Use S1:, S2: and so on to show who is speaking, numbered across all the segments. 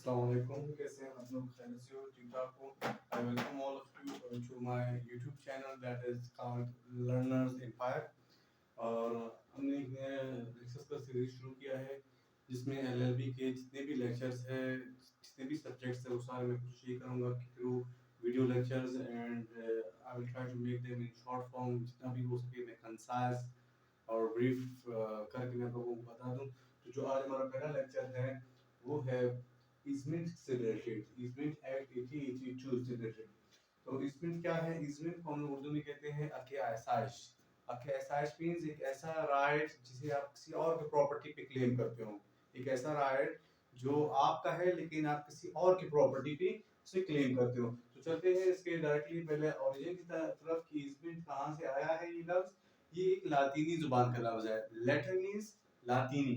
S1: अस्सलाम वालेकुम, कैसे हैं आप लोग? खैरियत से हो? ठीक-ठाक हो? I welcome all of you to my YouTube channel that is called Learners Empire. और हमने एक नया लेक्चर्स का सीरीज शुरू किया है जिसमें एलएलबी के जितने भी लेक्चर्स हैं, जितने भी सब्जेक्ट्स हैं, वो सारे मैं कोशिश ये करूँगा कि through video lectures and I will try to make them in short form, जितना भी हो सके मैं कंसाइज और ब्रीफ करके मैं आप लोगों को बता दूँ। तो जो आज हमारा पहला लेक्चर है वो है ईज़मेंट से रिलेटेड, ईज़मेंट एक्ट 1882 से रिलेटेड। तो ईज़मेंट क्या है? ईज़मेंट को हम लोग उर्दू में कहते हैं अके-आसाइश। अके-आसाइश मीन्स एक ऐसा राइट जिसे आप किसी और की प्रॉपर्टी पे क्लेम करते हो। एक ऐसा राइट जो आपका है लेकिन आप किसी और की प्रॉपर्टी पे उसे क्लेम करते हो। तो चलते हैं इसके डायरेक्टली पहले ओरिजिन की तरफ कि ईज़मेंट कहाँ से आया है ये लफ्ज़। ये एक लातीनी ज़ुबान का लफ्ज़ है। लैटिन मीन्स लातीनी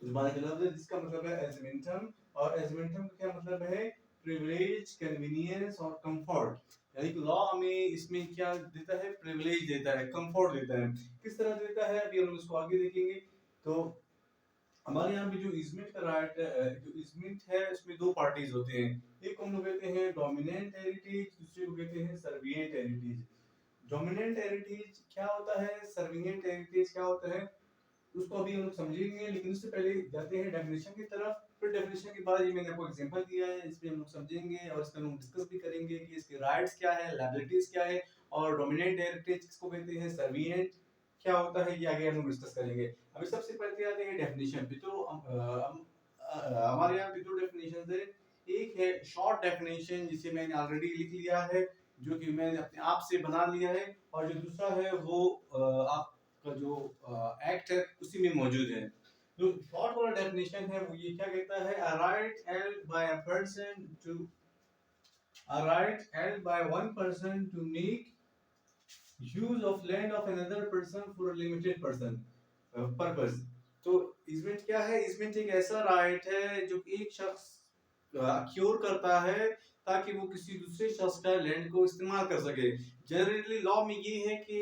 S1: ज़ुबान का लफ्ज़ है जिसका मतलब है एज़मेंटम। और एज़मेंटम का क्या मतलब है? प्रिविलेज, कन्वीनियंस और कंफर्ट। यानी कि लॉ हमें इसमें क्या देता है? प्रिविलेज देता है, कंफर्ट देता है। किस तरह देता है अभी हम इसको आगे देखेंगे। तो हमारे यहाँ पे जो इज़मेंट का राइट जो इज़मेंट है उसमें दो पार्टीज होते हैं। एक को हम लोग कहते हैं डोमिनेंट हेरिटेज, दूसरे को कहते हैं सर्विएंट हेरिटेज। डोमिनेंट हेरिटेज क्या होता है? सर्विएंट हेरिटेज क्या होता है? उसको अभी हम लोग समझेंगे, लेकिन उससे पहले जाते हैं डेफिनेशन की तरफ। फिर डेफिनेशन के बाद ये मैंने आपको एग्जांपल दिया है, इसमें हम लोग समझेंगे और इसमें हम लोग डिस्कस भी करेंगे कि इसके राइट्स क्या है, लायबिलिटीज क्या है और डोमिनेंट हेरिटेज किसको कहते हैं, सर्विएंट क्या होता है, ये आगे हम लोग डिस्कस करेंगे। अभी सबसे पहले आते हैं डेफिनेशन पे। तो हमारे यहाँ पे दो डेफिनेशन है। एक है शॉर्ट डेफिनेशन जिसे मैंने ऑलरेडी लिख लिया है, जो कि मैंने अपने आप से बना लिया है, और जो दूसरा है वो आप का जो एक्ट है उसी में मौजूद है। जो शॉर्ट वाला डेफिनेशन है वो ये क्या कहता है? A right held by a person to a right held by one person to make use of land of another person for a limited person purpose. तो इजमेंट क्या है? इजमेंट एक ऐसा राइट है जो एक शख्स क्योर करता है ताकि वो किसी दूसरे शख्स का लैंड को इस्तेमाल कर सके। जनरली लॉ में ये है कि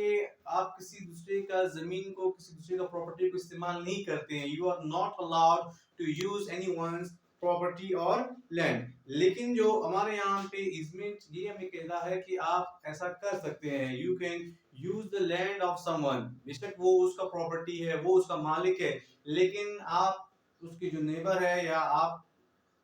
S1: आप किसी दूसरे का जमीन को, किसी दूसरे का प्रॉपर्टी को इस्तेमाल नहीं करते हैं। You are not allowed to use anyone's property और लैंड। लेकिन जो हमारे यहाँ पे इजमेंट ये हमें कहता है कि आप ऐसा कर सकते हैं। You can use the land of someone. बेशक वो उसका प्रॉपर्टी है, वो उसका मालिक है, लेकिन आप उसके जो नेबर है या आप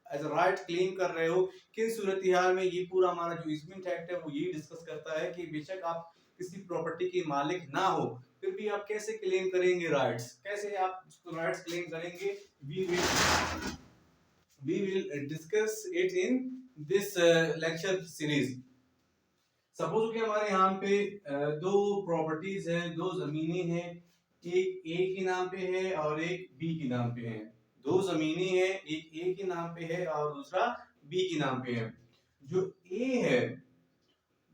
S1: एज अ राइट क्लेम कर रहे हो। किन सूरत हाल में ये पूरा हमारा जो इजमेंट एक्ट है वो ये डिस्कस करता है कि बेशक आप किसी प्रॉपर्टी के मालिक ना हो, फिर भी आप कैसे क्लेम करेंगे राइट्स, कैसे आप उसको राइट्स क्लेम करेंगे। We will discuss it in this lecture series. Suppose कि हमारे यहाँ पे दो प्रॉपर्टीज हैं, दो जमीनें हैं। एक ए के नाम पे है और एक बी के नाम पे है। दो जमीनें हैं, एक ए के नाम पे है और दूसरा बी के नाम पे है। जो ए है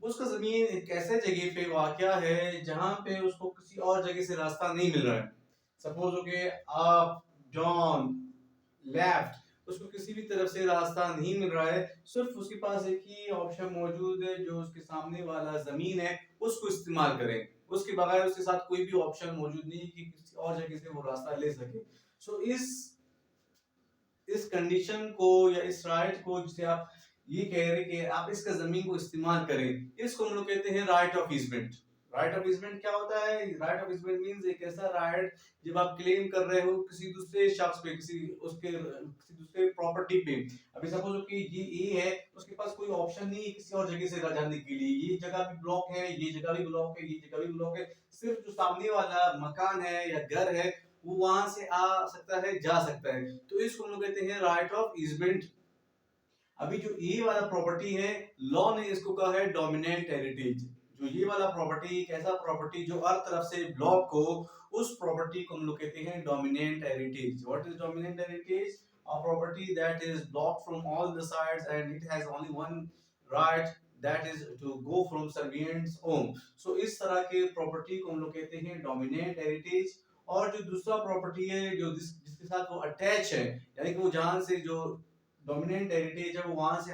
S1: उसका जमीन एक ऐसे जगह पे वाक़या है जहां पे उसको किसी और जगह से रास्ता नहीं मिल रहा है। सपोज हो के अप, डाउन, लेफ्ट, उसको किसी भी तरफ से रास्ता नहीं मिल रहा है। सिर्फ उसके पास एक ही ऑप्शन मौजूद है, जो उसके सामने वाला जमीन है उसको इस्तेमाल करें। उसके बगैर उसके साथ कोई भी ऑप्शन मौजूद नहीं है कि किसी और जगह से वो रास्ता ले सके। सो इस कंडीशन को या इस राइट को जिसे आप ये कह रहे कि आप इसका जमीन को इस्तेमाल करें, इसको हम लोग कहते हैं right of easement. Right of easement क्या होता है? राइट ऑफ इजमेंट मींस एक ऐसा राइट जब आप क्लेम कर रहे हो किसी दूसरे शख्स पे, किसी दूसरे प्रॉपर्टी पे। अभी सपोज कि ये ए है, उसके पास कोई ऑप्शन नहीं है किसी और जगह से जाने के लिए। ये जगह भी ब्लॉक है, ये जगह भी ब्लॉक है, ये जगह भी ब्लॉक है। सिर्फ जो सामने वाला मकान है या घर है वो वहां से आ सकता है, जा सकता है। तो इसको हम लोग कहते हैं राइट ऑफ इजमेंट। अभी जो ये वाला प्रॉपर्टी है, लॉ ने इसको कहा है डोमिनेंट हेरिटेज। जो ये वाला प्रॉपर्टी एक ऐसा प्रॉपर्टी जो हर तरफ से ब्लॉक हो, उस प्रॉपर्टी को हम लोग कहते हैं dominant heritage. What is dominant heritage? A property that is blocked from all the sides and it has only one right, that is to go from servients home. So इस तरह के प्रॉपर्टी को हम लोग कहते हैं डोमिनेंट हेरिटेज। और जो दूसरा प्रॉपर्टी है जो जिसके साथ वो अटैच है, यानी कि वो जहां से जो डोमिनेंट हेरिटेज है वो वहां से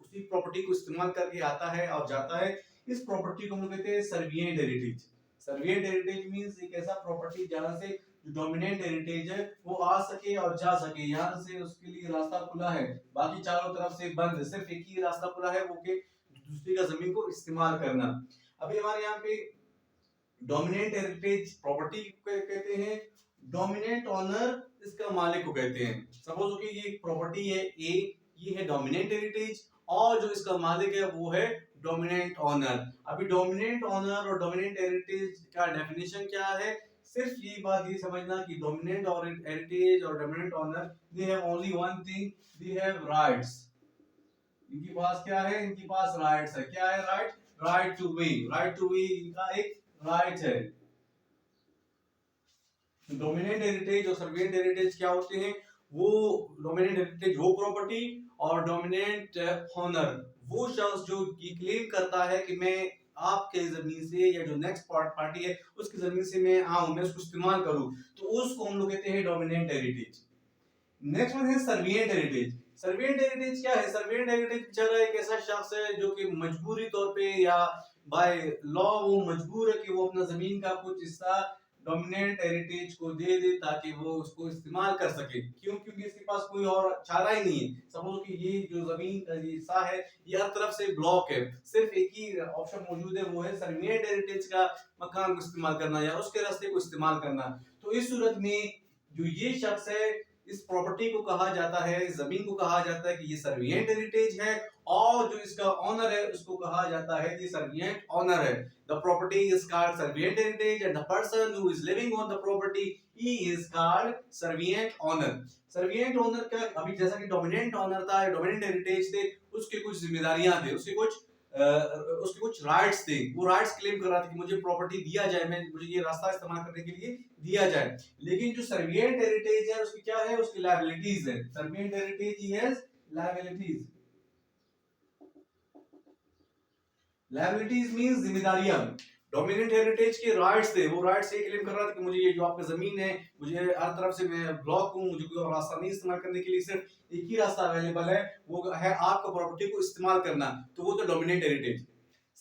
S1: उसी प्रॉपर्टी को इस्तेमाल करके आता है और जाता है। इस प्रॉपर्टी को हम लोग कहते हैं servient heritage. Servient heritage means एक ऐसा प्रॉपर्टी जहां से जो डोमिनेंट हेरिटेज है वो आ सके और जा सके, यहाँ से उसके लिए रास्ता खुला है, बाकी चारों तरफ से बंद है, सिर्फ एक ही रास्ता खुला है वो कि दूसरी का जमीन को इस्तेमाल करना। अभी हमारे यहाँ पे डोमिनेंट हेरिटेज प्रॉपर्टी कहते हैं, डोमिनेंट ऑनर इसका मालिक को कहते हैं। सपोज कि ये प्रॉपर्टी है ए, ये है डोमिनेंट हेरिटेज और जो इसका मालिक है वो है डोमिनेंट ऑनर। अभी डोमिनेंट ऑनर और डोमिनेंट हेरिटेज का डेफिनेशन क्या है, सिर्फ ये बात ये समझना कि डोमिनेंट और हेरिटेज और dominant owner they have only one thing, they have rights. इनके पास क्या है, इनके पास राइट्स है। क्या है right, right two way, right two way इनका एक राइट है। डोमिनेंट हेरिटेज और सर्विएंट हेरिटेज क्या होते हैं, वो डोमिनेंट हेरिटेज वो प्रॉपर्टी और डोमिनेंट ऑनर वो शख्स जो ये क्लेम करता है कि मैं आपके जमीन से या जो नेक्स्ट पार्टी है उसकी जमीन से मैं आऊं, मैं उसको इस्तेमाल करूं, तो उसको हम लोग कहते हैं डोमिनेंट हेरिटेज। नेक्स्ट वन है सर्विएंट हेरिटेज। सर्विएंट हेरिटेज क्या है, सर्विएंट हेरिटेज बेचारा एक ऐसा शख्स है जो कि मजबूरी तौर पे या बाय लॉ वो मजबूर है कि वो अपना जमीन का कुछ हिस्सा डोमिनेंट हेरिटेज को दे दे ताकि वो उसको इस्तेमाल कर सके। क्यों, क्योंकि इसके पास कोई और चारा ही नहीं है। सपोज कि ये जो जमीन का हिस्सा है ये हर तरफ से ब्लॉक है, सिर्फ एक ही ऑप्शन मौजूद है वो है सर्विएंट हेरिटेज का मकान को इस्तेमाल करना या उसके रास्ते को इस्तेमाल करना। तो इस सूरत में जो ये शख्स है इस प्रॉपर्टी को कहा जाता है, इस जमीन को कहा जाता है कि ये सर्विएंट हेरिटेज है और जो इसका ऑनर है उसको कहा जाता है कि सर्विएंट ऑनर है। The property is called servient heritage and the person who is living on the property he is called servient owner। servient owner का अभी जैसा कि डोमिनेंट ऑनर था, डोमिनेंट हेरिटेज थे, उसके कुछ जिम्मेदारियां थी, उसके कुछ राइट्स थे। वो राइट्स क्लेम कर रहा था कि मुझे प्रॉपर्टी दिया जाए, मुझे ये रास्ता इस्तेमाल करने के लिए दिया जाए। लेकिन जो सर्विएंट हेरिटेज है उसकी क्या है, उसकी लायबिलिटीज है। Servient heritage he has liabilities. Liabilities means जिम्मेदारियां। डोमिनेंट हेरिटेज के राइट्स थे, वो राइट्स ये क्लेम कर रहा था कि मुझे ये जो आपका जमीन है, मुझे हर तरफ से मैं ब्लॉक हूं, मुझे कोई और रास्ता नहीं इस्तेमाल करने के लिए, सिर्फ एक ही रास्ता अवेलेबल है, वो है आपका प्रॉपर्टी को इस्तेमाल करना। तो वो तो डोमिनेंट हेरिटेज।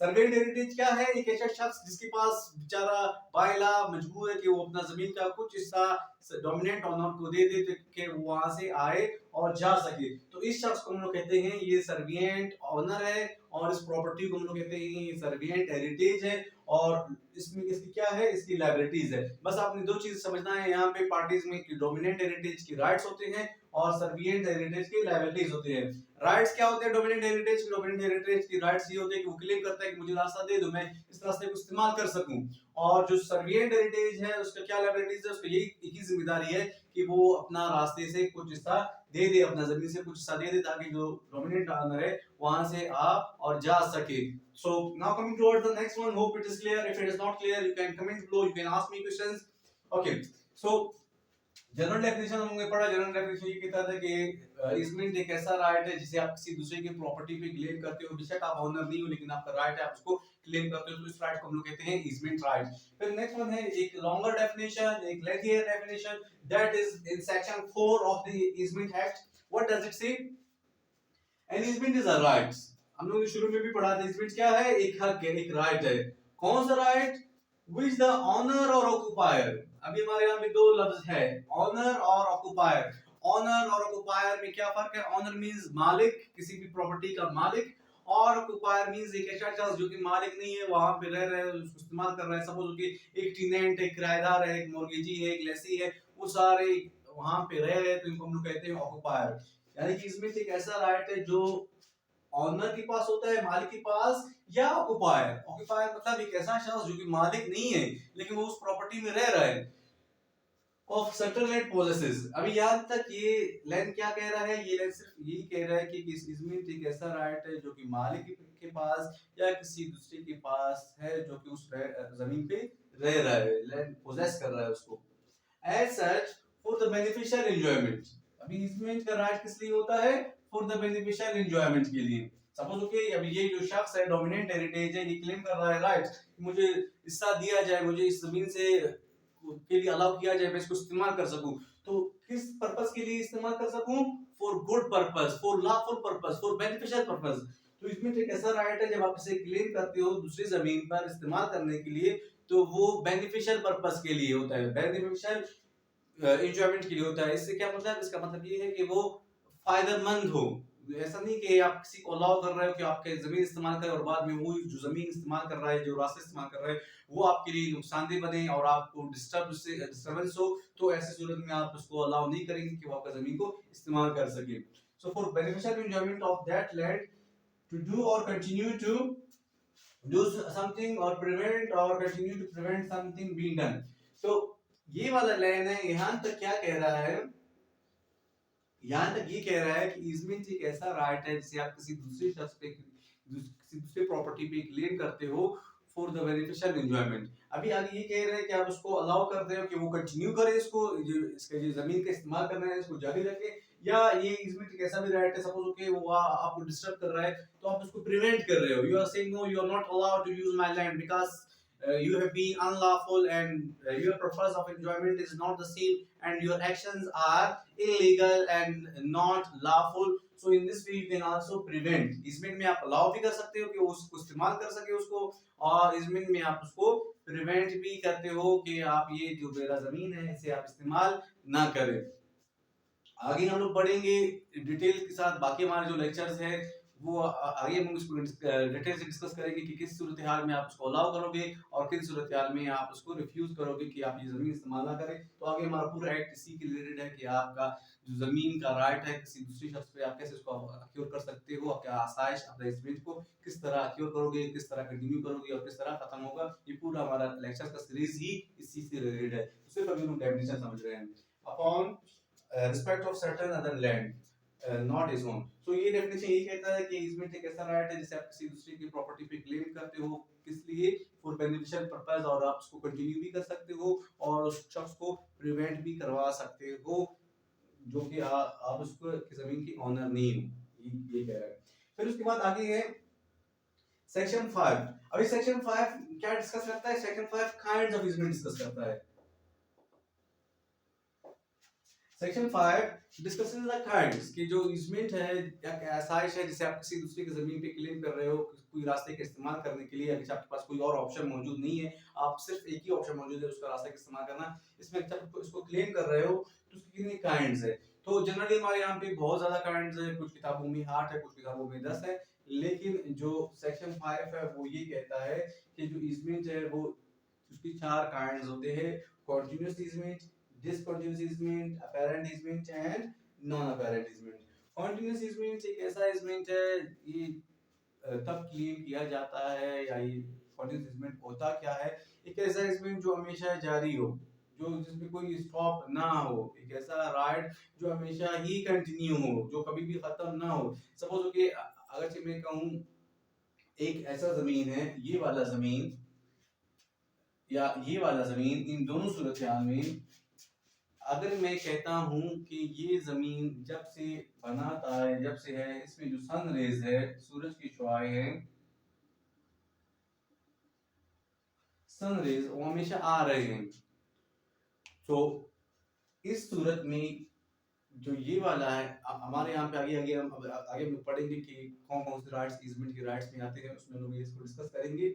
S1: सर्वेंट हेरिटेज क्या है, एक ऐसा शख्स जिसके पास बेचारा बायला मजबूर है कि वो अपना जमीन का कुछ हिस्सा डोमिनेंट ऑनर को दे दे कि वो वहां से आए और जा सके। तो इस शख्स को हम लोग कहते हैं ये सर्विएंट ऑनर है और इस प्रॉपर्टी को हम लोग कहते हैं ये सर्विएंट हेरिटेज है। और इसमें इसकी क्या है, इसकी लायबिलिटीज है। बस आपने दो चीज समझना है यहाँ पे पार्टीज में कि डोमिनेंट हेरिटेज की राइट्स होते हैं और सर्विएंट हेरिटेज की लायबिलिटीज होती है। राइट्स क्या होते हैं डोमिनेंट हेरिटेज की, डोमिनेंट हेरिटेज की राइट्स ये होते हैं कि वो क्लेम करता है कि मुझे रास्ता दे दो, मैं इस रास्ते को इस्तेमाल कर सकूं। और जो सर्विएंट हेरिटेज है उसका क्या लायबिलिटीज है, उसका यही एक ही जिम्मेदारी है कि वो अपना रास्ते से कुछ हिस्सा दे दे, अपना जमीन से कुछ हिस्सा दे दे ताकि जो डोमिनेंट ऑनर है वहां से आ और जा सके। So now coming towards the next one, hope it is clear. If it is not clear, you can comment below, you can ask me questions. Okay, so general definition हमने पढ़ा। General definition ये कहता था कि easement एक ऐसा right है जिसे आप किसी दूसरे की प्रॉपर्टी पे क्लेम करते हो, बेशक आप ओनर नहीं हो लेकिन आपका राइट है, आप उसको क्लेम करते हो, तो इस राइट को हम लोग कहते हैं इजमेंट राइट। फिर नेक्स्ट वन है एक लॉन्गर डेफिनेशन, एक lengthier definition, that is in section 4 of the easement act. What does it say? An easement is a right. हम लोग शुरू में भी पढ़ा था इजमेंट क्या है, एक हक है, एक राइट है। कौन सा right? which the owner or occupier। अभी हमारे यहाँ पे दो लफ्ज है, ऑनर और ऑक्युपायर। ऑनर और ऑक्युपायर में क्या फर्क है? ऑनर मींस मालिक, किसी भी प्रॉपर्टी का मालिक, और ऑक्युपायर मींस एक ऐसा शख्स जो कि मालिक नहीं है, वहां पे रह रहा है, उसको इस्तेमाल कर रहा है। सपोज कि एक टेनेंट, एक किराएदार है, एक मॉर्गेजी है, एक लेसी है, वो सारे वहां पे रह रहे हैं, तो इनको हम लोग कहते हैं ऑक्युपायर। यानी कि इसमें से एक ऐसा राइट है जो ऑनर के पास होता है, मालिक के पास, या ऑक्युपायर। ऑक्युपायर मतलब एक ऐसा शख्स जो कि मालिक नहीं है लेकिन वो उस प्रॉपर्टी में रह रहा है। Of certain land possesses. अभी यहाँ तक ये लैंड क्या कह रहा है, ये लैंड सिर्फ यही कह रहा है कि इसमें एक ऐसा राइट है जो कि मालिक के पास या किसी दूसरे के पास है जो कि उस जमीन पे रह रहा है, लैंड पोजेस कर रहा है उसको। As such for the beneficial enjoyment. अभी इसमें का राइट किस लिए होता है? फॉर द बेनिफिशियल एंजॉयमेंट के लिए। सपोज ओके, अभी ये जो शख्स है डोमिनेंट हेरिटेज है, ये क्लेम कर रहा है राइट, मुझे हिस्सा दिया जाए, मुझे इस जमीन से के लिए अलाउ किया जाए, मैं इसको इस्तेमाल कर सकूं। तो किस पर्पस के लिए इस्तेमाल कर सकूं? For good purpose, for lawful purpose, for beneficial purpose. तो इसमें एक ऐसा राइट है जब आप इसे क्लेम करते हो दूसरी जमीन पर इस्तेमाल करने के लिए, तो वो बेनिफिशियल पर्पस के लिए होता है। बेनिफिशियल
S2: इंजॉयमेंट के लिए होता है। इससे क्या मतलब, इसका मतलब ये है कि वो फायदेमंद हो। ऐसा नहीं कि आप किसी को अलाउ कर रहे हो कि आपके जमीन इस्तेमाल करे और बाद में वो जो जमीन इस्तेमाल कर रहा है, जो रास्ते इस्तेमाल कर रहा है, वो आपके लिए नुकसानदेह बने और आपको डिस्टर्बेंस हो, तो ऐसी सूरत में आप उसको अलाउ नहीं करेंगे कि वो आपका जमीन को इस्तेमाल कर सके। So for beneficial enjoyment of that land to do or continue to do something or prevent or continue to prevent something being done। तो ये वाला लाइन है, यहाँ तक क्या कह रहा है, यहाँ तक ये कह रहा है कि इजमेंट एक ऐसा राइट है जिसे आप किसी दूसरे शख्स पे, किसी दूसरे प्रॉपर्टी पे क्लेम करते हो फॉर द बेनिफिशियल एंजॉयमेंट। अभी आगे ये कह रहे हैं कि आप उसको अलाउ करते हो कि वो कंटिन्यू करे इसको, इसके जो जमीन का इस्तेमाल करना है इसको जारी रखे, या ये इजमेंट एक ऐसा भी राइट है, सपोज ओके वो आपको डिस्टर्ब कर रहा है तो आप उसको प्रिवेंट कर रहे हो, you are saying no, you are not allowed to use my land because you have been unlawful and your purpose of enjoyment is not the same and your actions are illegal and not lawful, so in this way you can also prevent। इसमें में आप allow भी कर सकते हो कि वो उसको इस्तेमाल कर सके उसको, और इसमें में आप उसको prevent भी करते हो कि आप ये जो मेरा जमीन है इसे आप इस्तेमाल ना करें। आगे हम लोग पढ़ेंगे डिटेल के साथ, बाकी हमारे जो लेक्चर्स हैं वो आगे हम इसको डिटेल से डिस्कस करेंगे कि किस सूरत हाल में आप उसको अलाउ करोगे और किस सूरत हाल में आप उसको रिफ्यूज करोगे कि आप ये जमीन इस्तेमाल ना करें। तो आगे हमारा पूरा एक्ट इसी के रिलेटेड है कि आपका जो जमीन का राइट है किसी दूसरे शख्स पे, आप कैसे उसको अक्योर कर सकते हो, आपके आसाइश अपने इस्मेंट को किस तरह अक्योर करोगे, किस तरह कंटिन्यू करोगे और किस तरह खत्म होगा। ये पूरा हमारा लेक्चर का सीरीज ही इसी से रिलेटेड है। सिर्फ अभी हम डेफिनेशन समझ रहे हैं। Upon respect of certain other land not is own. तो ये डेफिनेशन यही कहता है कि इजमेंट एक ऐसा राइट है जिसे आप किसी दूसरे की प्रॉपर्टी पे क्लेम करते हो, किस लिए, फॉर बेनिफिशियल पर्पस, और आप उसको कंटिन्यू भी कर सकते हो और उस शख्स को प्रिवेंट भी करवा सकते हो जो कि आप उसको जमीन की ऑनर नहीं हो, ये कह रहा है। फिर उसके बाद आगे है सेक्शन 5। अभी सेक्शन 5 क्या डिस्कस करता है, section 5 kinds of easement discuss करता है। सेक्शन 5 डिस्कसेस द काइंड्स कि जो इजमेंट है या आसाइश है जिसे आप किसी दूसरे की जमीन पे क्लेम कर रहे हो कोई रास्ते का इस्तेमाल करने के लिए, अगर आपके पास कोई और ऑप्शन मौजूद नहीं है, आप सिर्फ एक ही ऑप्शन मौजूद है उसका रास्ते का इस्तेमाल करना, इसमें जब इसको क्लेम कर रहे हो तो उसकी कितनी काइंड्स है। तो जनरली हमारे यहाँ पे बहुत ज्यादा काइंड्स है, कुछ किताबों में 8 है, कुछ किताबों में 10 है, लेकिन जो सेक्शन 5 है वो ये कहता है कि जो इजमेंट है वो उसकी 4 काइंड्स होते हैं, continuous easement, discontinuous easement, apparent easement and non-apparent easement। continuous easement एक ऐसा easement है, ये तब क्लेम किया जाता है, या ये continuous easement होता क्या है, एक ऐसा easement जो हमेशा जारी हो, जो जिसमें कोई स्टॉप ना हो, एक ऐसा राइट जो हमेशा ही कंटिन्यू हो, जो कभी भी खत्म ना हो। सपोज कि अगर मैं कहूँ एक ऐसा जमीन है, ये वाला जमीन या ये वाला जमीन, इन दोनों सूरत में अगर मैं कहता हूं कि ये जमीन जब से बनाता है, जब से है, इसमें जो सन रेज है, सूरज की शुआएं हैं, सन रेज वो हमेशा आ रहे हैं, तो इस सूरत में जो ये वाला है, हमारे यहाँ पे आगे आगे हम पढ़ेंगे कि कौन कौन से राइट्स इजमेंट के राइट्स में आते हैं, उसमें लोग इसको डिस्कस करेंगे।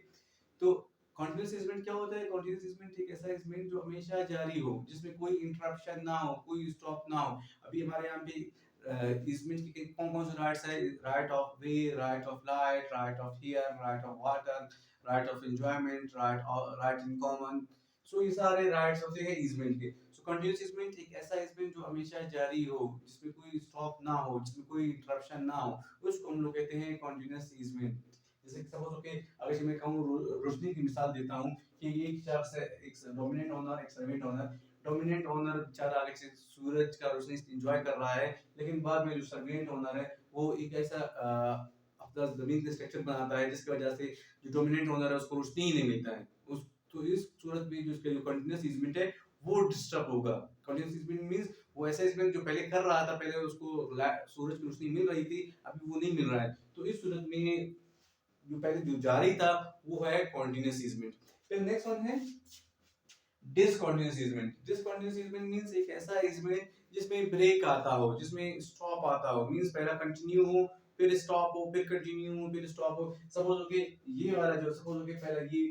S2: तो कॉन्टिन्यूस इजमेंट क्या होता है, कॉन्टिन्यूस इजमेंट एक ऐसा इजमेंट जो हमेशा जारी हो, जिसमें कोई इंटरप्शन ना हो, कोई स्टॉप ना हो। अभी हमारे यहाँ पे इजमेंट के कौन कौन से राइट्स है, right of way, right of light, right of here, right of water, right of enjoyment, right in common. So ये सारे राइट्स होते हैं इजमेंट के। सो कंटिन्यूस इजमेंट एक ऐसा इजमेंट जो हमेशा जारी हो, जिसमें कोई स्टॉप ना हो, जिसमें कोई इंटरप्शन ना हो, उसको हम लोग कहते हैं कंटिन्यूस इजमेंट। जैसे कि सपोज ओके, अगर मैं कहूँ रोशनी की मिसाल देता हूँ कि एक शख्स है, एक डोमिनेंट ओनर, एक सर्वेंट ओनर। डोमिनेंट ओनर बेचारा आगे से सूरज का रोशनी एंजॉय कर रहा है, लेकिन बाद में जो सर्वेंट ओनर है वो एक ऐसा अपना जमीन का स्ट्रक्चर बनाता है जिसकी वजह से जो डोमिनेंट ओनर है उसको रोशनी ही नहीं मिलता है उस, तो इस सूरत में जो इसका जो कंटिन्यूस इजमेंट है वो डिस्टर्ब होगा। कंटिन्यूस इजमेंट मींस वो ऐसा इजमेंट जो पहले कर रहा था, पहले उसको सूरज की रोशनी मिल रही थी, अभी वो नहीं मिल रहा है, तो इस सूरत में जो पहले जो जारी था वो है कॉन्टिन्यूस इजमेंट। फिर नेक्स्ट वन है discontinuous easement. Discontinuous easement means एक ऐसा इजमेंट जिसमें ब्रेक आता हो, जिसमें स्टॉप आता हो, मींस पहला कंटिन्यू हो, फिर स्टॉप हो, फिर कंटिन्यू हो, फिर स्टॉप हो। सपोज हो कि ये वाला जो, सपोज हो कि पहला ये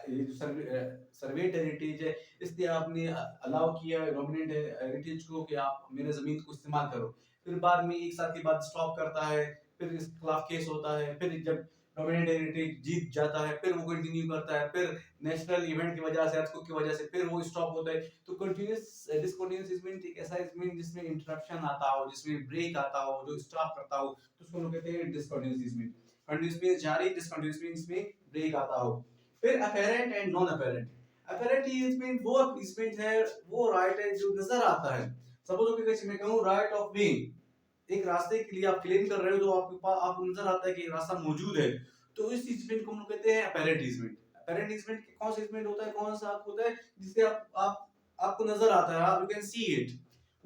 S2: ये जो सर्वे हेरिटेज है, इसलिए आपने अलाउ किया डोमिनेंट हेरिटेज को कि आप मेरे ज़मीन को इस्तेमाल करो। फिर बाद में 1 साल के बाद स्टॉप करता है, फिर इसके खिलाफ केस होता है, फिर जब डोमिनेंट हेरिटेज जीत जाता है, फिर वो कंटिन्यू करता है, फिर नेशनल इवेंट की वजह से, अर्थक्वेक की वजह से फिर वो स्टॉप होता है। तो डिसकंटीन्यूअस इज़मेंट एक ऐसा इज़मेंट जिसमें इंटरप्शन आता हो, जिसमें ब्रेक आता हो, जो स्टॉप करता हो, तो उसको हम लोग कहते हैं डिसकंटीन्यूअस इज़मेंट। कंटीन्यूअस मीन्स जारी, डिसकंटीन्यूअस मीन्स में ब्रेक आता हो। फिर apparent and non apparent. Apparent easement वो इज़मेंट है, वो राइट है जो नजर आता है। सपोज ओके मैं कहूं राइट ऑफ वे, एक रास्ते के लिए आप क्लेम कर रहे हो जो आपके पास आपको नजर आता है कि रास्ता मौजूद है, तो इस इज़मेंट को हम लोग कहते हैं अपैरेंट इज़मेंट। अपैरेंट इज़मेंट कौन सा इज़मेंट होता है, कौन सा हक होता है जिससे आप आपको नजर आता है, आप यू कैन सी इट,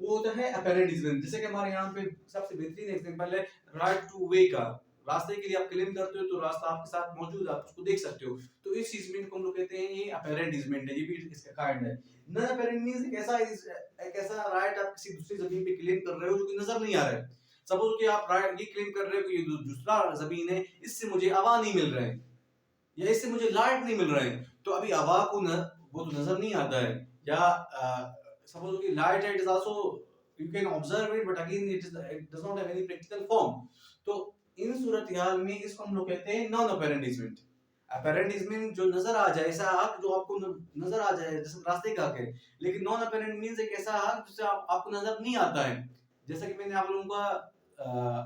S2: वो होता है अपैरेंट इज़मेंट। जैसे कि हमारे यहाँ पे सबसे बेहतरीन एग्जांपल है राइट टू वे का। रास्ते के लिए आप क्लेम करते हो तो रास्ता आपके साथ मौजूद है, आप उसको देख सकते हो, तो इस इज़मेंट को हम लोग कहते हैं ये अपैरेंट इज़मेंट है, ये भी इसका काइंड है। नॉन अपैरेंट मींस एक ऐसा राइट आप किसी दूसरी जमीन पे क्लेम कर रहे हो जो कि नजर नहीं आ रहा है। सपोज कि आप राइट ये क्लेम कर रहे हो कि ये दूसरा जमीन है, इससे मुझे हवा नहीं मिल रहा है या इससे मुझे लाइट नहीं मिल रहा है, तो अभी हवा को वो तो नजर नहीं आता है, या सपोज कि light it is also you can observe it but again it does not have any practical form. तो इन सूरत हाल में इसको हम लोग कहते हैं नॉन अपैरेंट इज़मेंट। अपैरेंट इज़मेंट जो नजर आ जाए, ऐसा हक जो आपको नजर आ जाए, जैसे रास्ते का हक है। लेकिन नॉन अपैरेंट मींस एक ऐसा हक जिससे आपको नजर नहीं आता है। जैसा कि मैंने आप लोगों का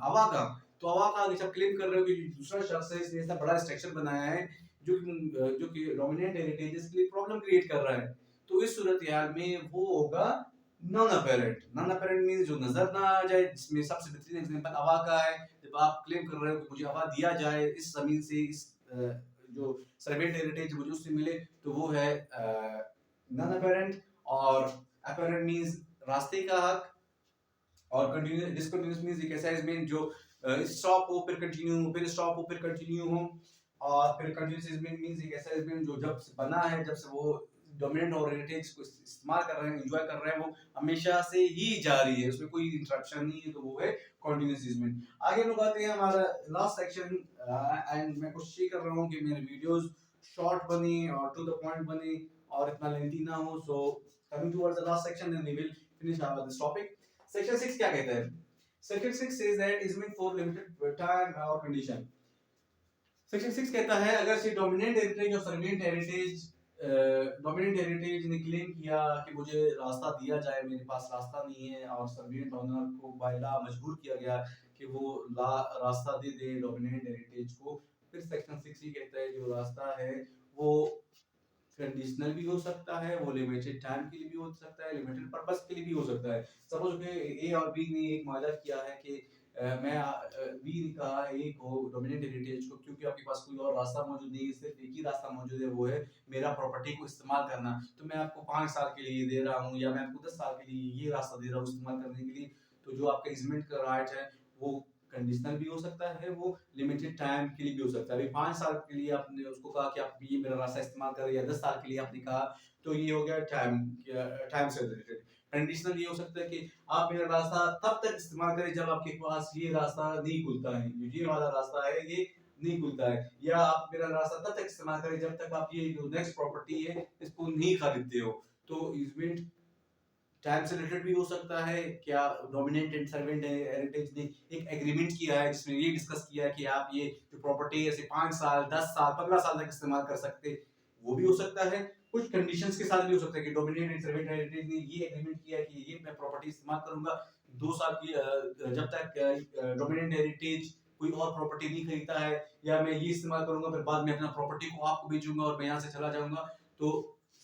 S2: हवा का, तो हवा का जब क्लेम कर रहे हो कि दूसरा शख्स है, इसने ऐसा बड़ा स्ट्रक्चर बनाया है जो कि डोमिनेंट हेरिटेज के लिए प्रॉब्लम क्रिएट कर रहा है, तो इस सूरत हाल में वो होगा non apparent. Non apparent means जो नजर ना आ जाए, जिसमें सबसे बेहतरीन एग्जांपल हवा का है। जब आप क्लेम कर रहे हो कि मुझे हवा दिया जाए इस जमीन से, इस जो सर्वेंट हेरिटेज मुझे उससे मिले, तो वो है नॉन अपैरेंट। और अपैरेंट मींस रास्ते का हक, और कंटिन्यूअस डिसकंटिन्यूअस मींस एक ऐसा इज़मेंट जो स्टॉप हो फिर कंटिन्यू, फिर स्टॉप हो फिर कंटिन्यू हो। और फिर कंटिन्यूअस इज़मेंट मींस एक ऐसा इज़मेंट जो जब से बना है, जब से वो डोमिनेंट और हेरिटेज को इस्तेमाल कर रहे हैं, एंजॉय कर रहे हैं, वो हमेशा से ही जारी है, उसमें कोई इंटरप्शन नहीं है, तो वो है कंटिन्यूअस इज़मेंट। आगे लोग आते हैं हमारा लास्ट सेक्शन, एंड मैं कोशिश ये कर रहा हूँ कि मेरे वीडियोस शॉर्ट बने और टू द पॉइंट बने और इतना लेंथी ना हो। So coming towards the last section then we will finish this topic. Section 6 क्या कहता है? Section 6 says that is meant for limited time or condition। Section 6 कहता है अगर से डोमिनेंट हेरिटेज और सर्विएंट हेरिटेज, डोमिनेंट हेरिटेज ने क्लेम किया कि मुझे रास्ता दिया जाए, मेरे पास रास्ता नहीं है, और सर्विएंट ओनर को बाय लॉ मजबूर किया गया कि वो रास्ता दे दे डोमिनेंट हेरिटेज को, फिर सेक्शन 6 ये कहता है जो रास्ता है वो कंडीशनल भी हो सकता है, वो लिमिटेड टाइम के लिए भी हो सकता है, लिमिटेड पर्पस के लिए भी हो सकता है। सपोज कि ए और बी ने एक माहदा किया है कि बी ने कहा ए को डोमिनेंट हेरिटेज को, क्योंकि आपके पास कोई और रास्ता मौजूद नहीं है, सिर्फ एक ही रास्ता मौजूद है, वो है मेरा प्रॉपर्टी को इस्तेमाल करना, तो मैं आपको 5 साल के लिए दे रहा हूँ, या मैं आपको 10 साल के लिए ये रास्ता दे रहा हूँ इस्तेमाल करने के लिए। तो जो आपका इजमेंट का राइट है वो कंडीशनल भी हो सकता है, वो लिमिटेड टाइम के लिए भी हो सकता है। अभी 5 साल के लिए आपने उसको कहा कि आप ये मेरा रास्ता इस्तेमाल करें, या 10 साल के लिए आपने कहा, तो ये हो गया टाइम से रिलेटेड। कंडीशनल ये हो सकता है कि आप मेरा रास्ता तब तक इस्तेमाल करें जब आपके पास ये रास्ता नहीं खुलता है, ये वाला रास्ता है ये नहीं खुलता है, या आप मेरा रास्ता तब तक इस्तेमाल करें जब तक आप ये जो नेक्स्ट प्रॉपर्टी है इसको नहीं खरीदते हो। तो इजमेंट टाइम से रिलेटेड भी हो सकता है। क्या डोमिनेंट एंड सर्वेंट हेरिटेज ने एक एग्रीमेंट किया है जिसमें ये डिस्कस किया है कि आप ये जो प्रॉपर्टी है 5 साल 10 साल 15 साल तक इस्तेमाल कर सकते, वो भी हो सकता है। कुछ कंडीशंस के साथ भी हो सकता है कि डोमिनेंट एंड सर्वेंट हेरिटेज ने ये एग्रीमेंट किया है कि ये मैं प्रॉपर्टी इस्तेमाल करूंगा 2 साल की, जब तक डोमिनेंट हेरिटेज कोई और प्रॉपर्टी नहीं खरीदता है, या मैं ये इस्तेमाल करूंगा फिर बाद में अपना प्रॉपर्टी को आपको बेचूंगा और मैं यहाँ से चला जाऊंगा। तो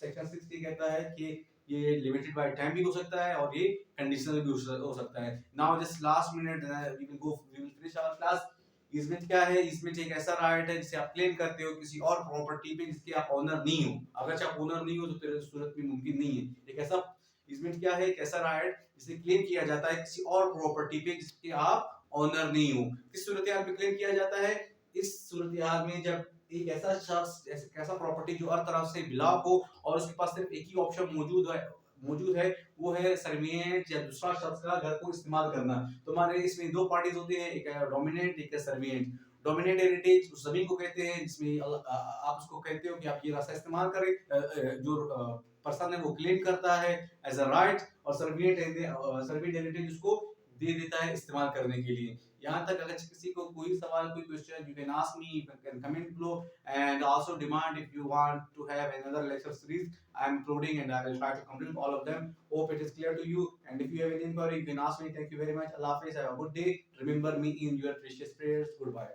S2: सेक्शन 60 कहता है कि ये लिमिटेड बाय टाइम भी हो सकता है और ये कंडीशनल भी हो सकता है। Now just last minute we will finish our class. इसमें क्या है, इसमें एक ऐसा राइट है जिसे आप क्लेम करते हो किसी और प्रॉपर्टी पे जिसके आप ओनर नहीं हो। अगर आप ओनर नहीं हो तो फिर सूरत में मुमकिन नहीं है। एक ऐसा इसमें क्या है, एक ऐसा राइट जिसे क्लेम किया जाता है किसी और प्रॉपर्टी पे जिसके आप ओनर नहीं हो। किस सूरत हाल में क्लेम किया जाता है? इस सूरत हाल में जब एक ऐसा शख्स ऐसा प्रॉपर्टी जो हर तरफ से ब्लॉक हो और उसके पास सिर्फ एक ही ऑप्शन मौजूद है, वो है सर्विएंट या दूसरा शख्स का घर को इस्तेमाल करना। तो हमारे इसमें 2 पार्टीज होते हैं, एक है डोमिनेंट एक है सर्विएंट। डोमिनेट हेरिटेज उस जमीन को कहते हैं जिसमें आप उसको कहते हो कि आप ये रास्ता इस्तेमाल करें, जो पर्सन है वो क्लेम करता है एज अ राइट, और सर्विएंट हेरिटेज उसको दे देता है इस्तेमाल करने के लिए। यहाँ तक अगर किसी को कोई सवाल, कोई question, you can ask me, you can comment below, and also demand if you want to have another lecture series I am uploading, and I will try to complete all of them. Hope it is clear to you, and if you have any inquiry you can ask me. Thank you very much. Allah Hafiz, have a good day. Remember me in your precious prayers. Goodbye.